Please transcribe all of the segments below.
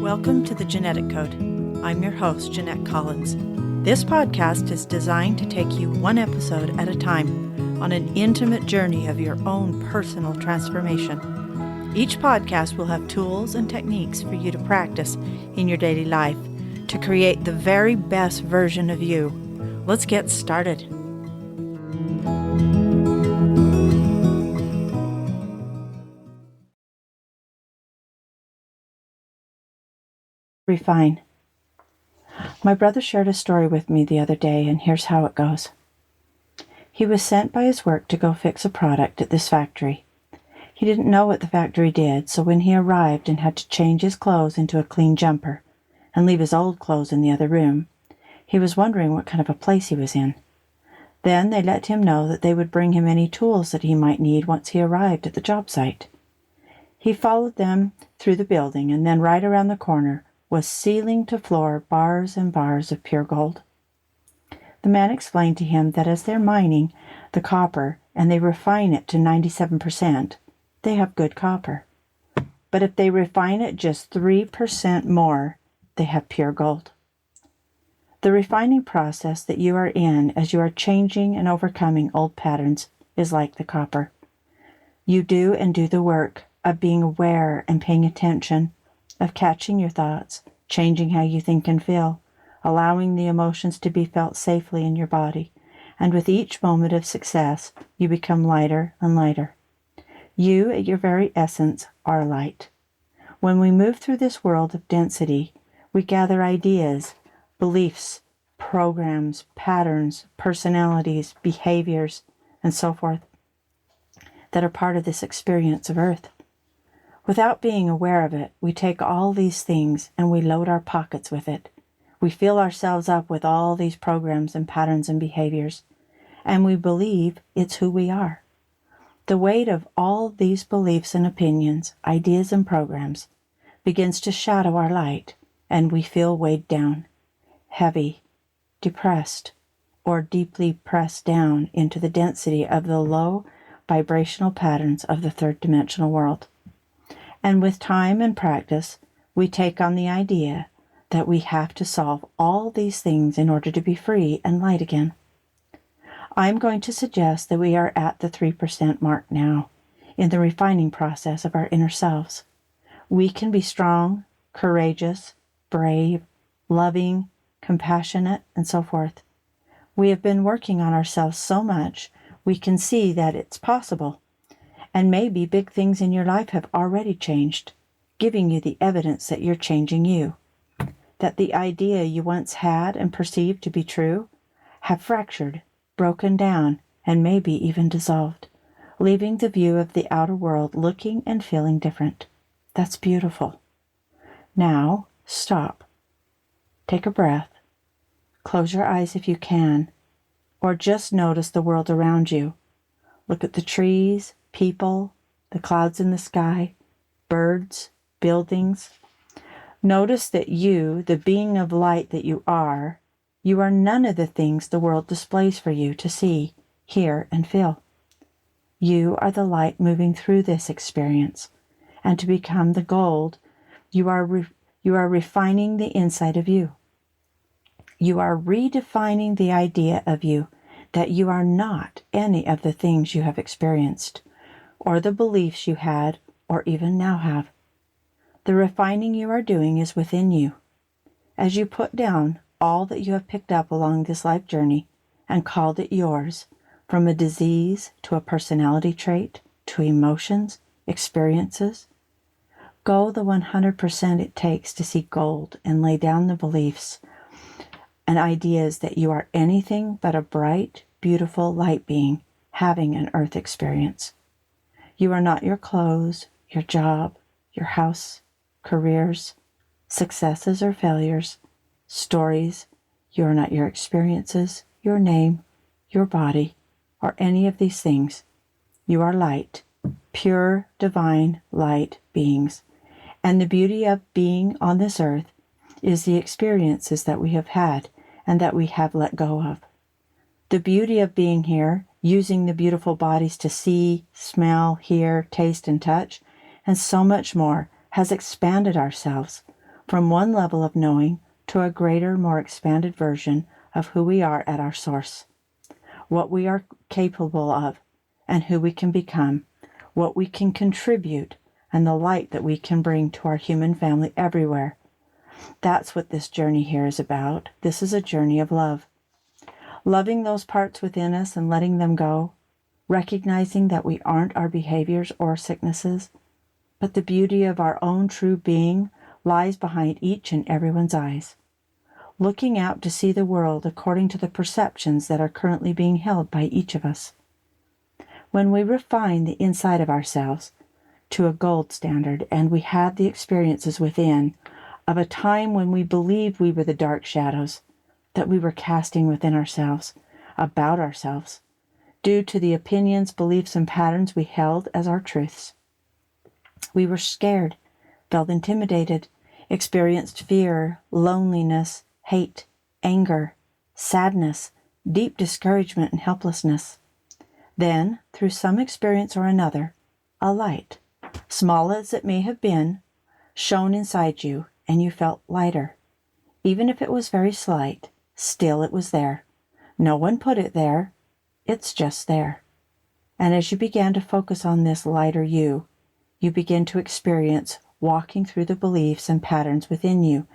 Welcome to the Genetic Code. I'm your host, Jeanette Collins. This podcast is designed to take you one episode at a time on an intimate journey of your own personal transformation. Each podcast will have tools and techniques for you to practice in your daily life to create the very best version of you. Let's get started. Refine. My brother shared a story with me the other day, and here's how it goes. He was sent by his work to go fix a product at this factory. He didn't know what the factory did, so when he arrived and had to change his clothes into a clean jumper and leave his old clothes in the other room, he was wondering what kind of a place he was in. Then they let him know that they would bring him any tools that he might need once he arrived at the job site. He followed them through the building, and then right around the corner was ceiling to floor bars and bars of pure gold. The man explained to him that as they're mining the copper and they refine it to 97%, they have good copper. But if they refine it just 3% more, they have pure gold. The refining process that you are in as you are changing and overcoming old patterns is like the copper. You do the work of being aware and paying attention, of catching your thoughts, changing how you think and feel, allowing the emotions to be felt safely in your body, and with each moment of success, you become lighter and lighter. You, at your very essence, are light. When we move through this world of density, we gather ideas, beliefs, programs, patterns, personalities, behaviors, and so forth that are part of this experience of Earth. Without being aware of it, we take all these things and we load our pockets with it. We fill ourselves up with all these programs and patterns and behaviors, and we believe it's who we are. The weight of all these beliefs and opinions, ideas and programs begins to shadow our light, and we feel weighed down, heavy, depressed, or deeply pressed down into the density of the low vibrational patterns of the third dimensional world. And with time and practice, we take on the idea that we have to solve all these things in order to be free and light again. I'm going to suggest that we are at the 3% mark now in the refining process of our inner selves. We can be strong, courageous, brave, loving, compassionate, and so forth. We have been working on ourselves so much, we can see that it's possible. And maybe big things in your life have already changed, giving you the evidence that you're changing you. That the idea you once had and perceived to be true have fractured, broken down, and maybe even dissolved, leaving the view of the outer world looking and feeling different. That's beautiful. Now, stop. Take a breath. Close your eyes if you can, or just notice the world around you. Look at the trees, people, the clouds in the sky, birds, buildings. Notice that you, the being of light that you are none of the things the world displays for you to see, hear, and feel. You are the light moving through this experience, and to become the gold, you are refining the inside of you. You are redefining the idea of you that you are not any of the things you have experienced, or the beliefs you had, or even now have. The refining you are doing is within you. As you put down all that you have picked up along this life journey and called it yours, from a disease to a personality trait to emotions, experiences, go the 100% it takes to see gold and lay down the beliefs and ideas that you are anything but a bright, beautiful light being having an earth experience. You are not your clothes, your job, your house, careers, successes or failures, stories. You are not your experiences, your name, your body, or any of these things. You are light, pure, divine light beings. And the beauty of being on this earth is the experiences that we have had and that we have let go of. The beauty of being here, using the beautiful bodies to see, smell, hear, taste, and touch, and so much more, has expanded ourselves. from one level of knowing to a greater, more expanded version of who we are at our source, what we are capable of, and who we can become, what we can contribute, and the light that we can bring to our human family everywhere. That's what this journey here is about. This is a journey of love. Loving those parts within us and letting them go, recognizing that we aren't our behaviors or sicknesses, but the beauty of our own true being lies behind each and everyone's eyes. Looking out to see the world according to the perceptions that are currently being held by each of us. When we refine the inside of ourselves to a gold standard and we had the experiences within of a time when we believed we were the dark shadows that we were casting within ourselves, about ourselves, due to the opinions, beliefs, and patterns we held as our truths. We were scared, felt intimidated, experienced fear, loneliness, hate, anger, sadness, deep discouragement, and helplessness. Then, through some experience or another, a light, small as it may have been, shone inside you, and you felt lighter. Even if it was very slight, still it was there. No one put it there. It's just there. And as you began to focus on this lighter you begin to experience walking through the beliefs and patterns within you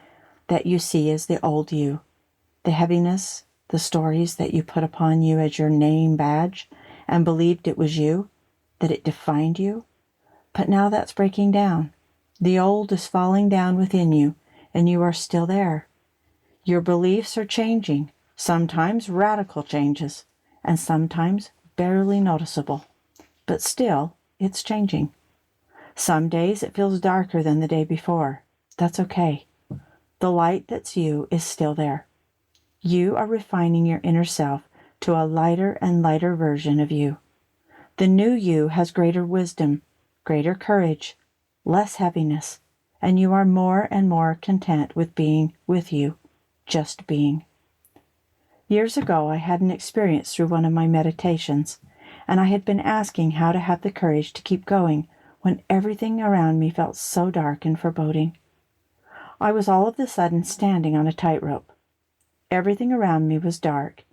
that you see as the old you, the heaviness, the stories that you put upon you as your name badge and believed it was you, that it defined you. But now that's breaking down. The old is falling down within you, and you are still there. Your beliefs are changing, sometimes radical changes, and sometimes barely noticeable. But still, it's changing. Some days it feels darker than the day before. That's okay. The light that's you is still there. You are refining your inner self to a lighter and lighter version of you. The new you has greater wisdom, greater courage, less heaviness, and you are more and more content with being with you, just being. Years ago, I had an experience through one of my meditations, and I had been asking how to have the courage to keep going when everything around me felt so dark and foreboding. I was all of a sudden standing on a tightrope. Everything around me was dark,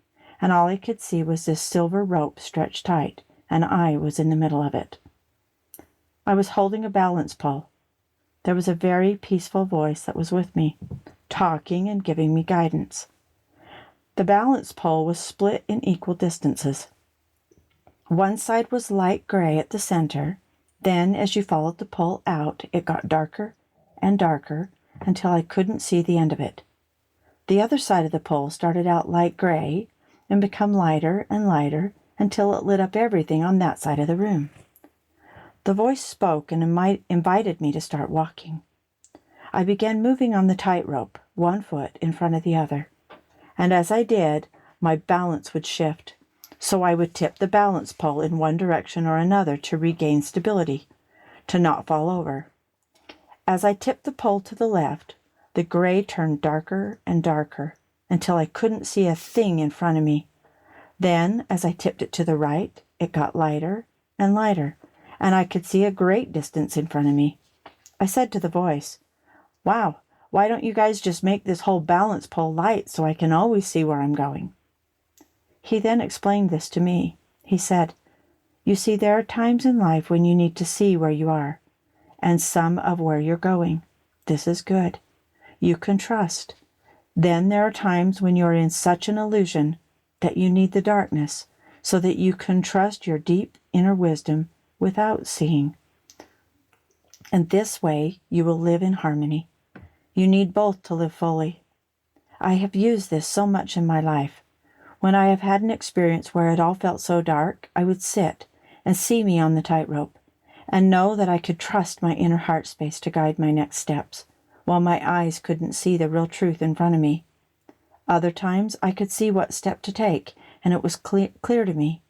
and all I could see was this silver rope stretched tight, and I was in the middle of it. I was holding a balance pole. There was a very peaceful voice that was with me, talking and giving me guidance. The balance pole was split in equal distances. One side was light gray at the center. Then, as you followed the pole out, it got darker and darker until I couldn't see the end of it. The other side of the pole started out light gray and became lighter and lighter until it lit up everything on that side of the room. The voice spoke and invited me to start walking. I began moving on the tightrope, one foot in front of the other. And as I did, my balance would shift. So I would tip the balance pole in one direction or another to regain stability, to not fall over. As I tipped the pole to the left, the gray turned darker and darker until I couldn't see a thing in front of me. Then, as I tipped it to the right, it got lighter and lighter, and I could see a great distance in front of me. I said to the voice, "Wow, why don't you guys just make this whole balance pole light so I can always see where I'm going?" He then explained this to me. He said, "You see, there are times in life when you need to see where you are, and some of where you're going. This is good. You can trust. Then there are times when you're in such an illusion that you need the darkness so that you can trust your deep inner wisdom without seeing. And this way you will live in harmony. You need both to live fully. I have used this so much in my life. When I have had an experience where it all felt so dark, I would sit and see me on the tightrope and know that I could trust my inner heart space to guide my next steps, while my eyes couldn't see the real truth in front of me. Other times I could see what step to take, and it was clear to me.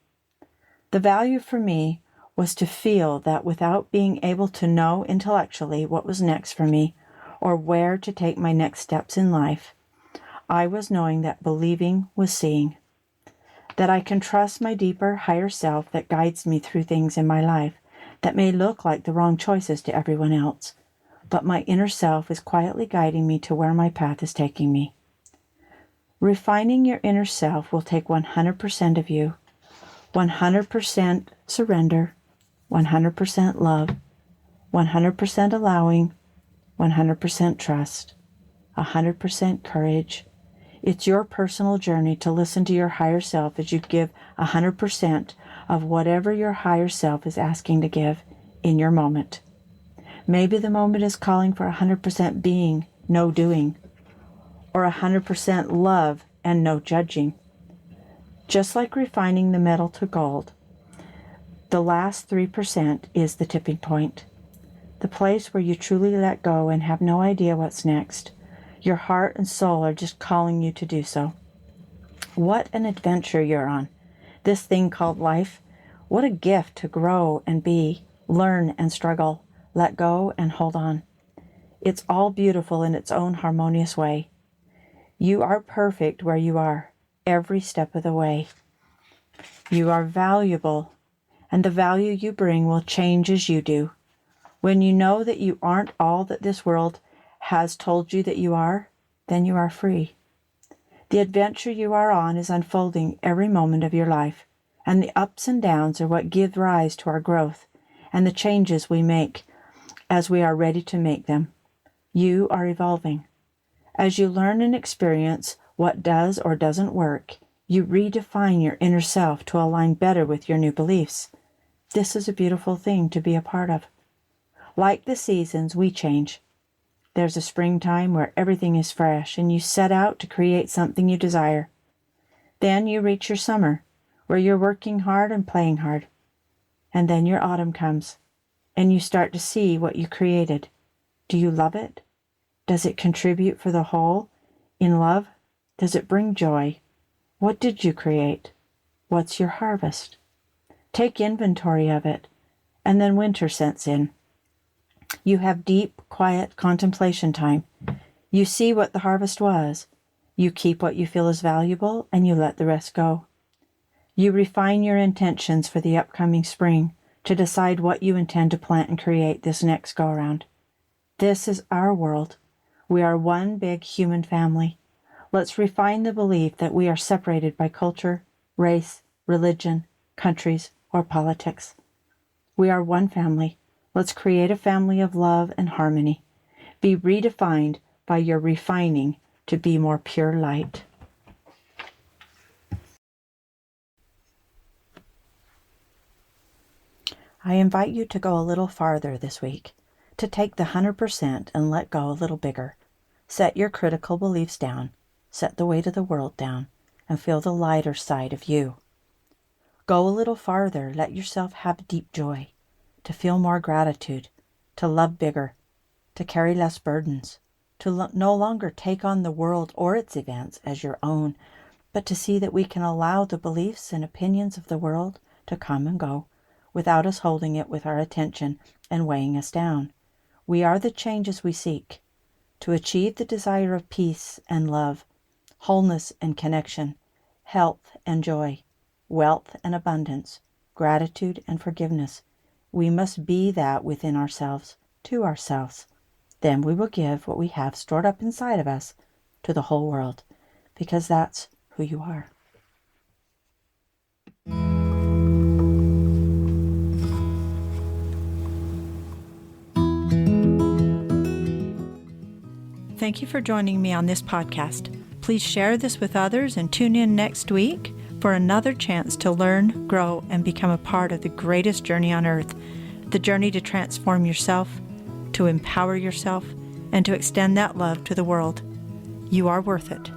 The value for me was to feel that without being able to know intellectually what was next for me or where to take my next steps in life, I was knowing that believing was seeing, that I can trust my deeper, higher self that guides me through things in my life that may look like the wrong choices to everyone else, but my inner self is quietly guiding me to where my path is taking me. Refining your inner self will take 100% of you, 100% surrender, 100% love, 100% allowing, 100% trust, 100% courage. It's your personal journey to listen to your higher self as you give 100% of whatever your higher self is asking to give in your moment. Maybe the moment is calling for 100% being, no doing, or 100% love and no judging. Just like refining the metal to gold, the last 3% is the tipping point, the place where you truly let go and have no idea what's next. Your heart and soul are just calling you to do so. What an adventure you're on. This thing called life. What a gift to grow and be, learn and struggle, let go and hold on. It's all beautiful in its own harmonious way. You are perfect where you are, every step of the way. You are valuable, and the value you bring will change as you do. When you know that you aren't all that this world has told you that you are, then you are free. The adventure you are on is unfolding every moment of your life, and the ups and downs are what give rise to our growth and the changes we make as we are ready to make them. You are evolving. As you learn and experience what does or doesn't work, you redefine your inner self to align better with your new beliefs. This is a beautiful thing to be a part of. Like the seasons, we change. There's a springtime where everything is fresh and you set out to create something you desire. Then you reach your summer, where you're working hard and playing hard. And then your autumn comes, and you start to see what you created. Do you love it? Does it contribute for the whole? In love? Does it bring joy? What did you create? What's your harvest? Take inventory of it, and then winter sets in. You have deep, quiet contemplation time. You see what the harvest was. You keep what you feel is valuable, and you let the rest go. You refine your intentions for the upcoming spring to decide what you intend to plant and create this next go-around. This is our world. We are one big human family. Let's refine the belief that we are separated by culture, race, religion, countries, or politics. We are one family. Let's create a family of love and harmony. Be redefined by your refining to be more pure light. I invite you to go a little farther this week, to take the 100% and let go a little bigger. Set your critical beliefs down, set the weight of the world down, and feel the lighter side of you. Go a little farther, let yourself have deep joy, to feel more gratitude, to love bigger, to carry less burdens, to no longer take on the world or its events as your own, but to see that we can allow the beliefs and opinions of the world to come and go without us holding it with our attention and weighing us down. We are the changes we seek to achieve the desire of peace and love, wholeness and connection, health and joy, wealth and abundance, gratitude and forgiveness. We must be that within ourselves, to ourselves. Then we will give what we have stored up inside of us to the whole world, because that's who you are. Thank you for joining me on this podcast. Please share this with others and tune in next week for another chance to learn, grow, and become a part of the greatest journey on earth, the journey to transform yourself, to empower yourself, and to extend that love to the world. You are worth it.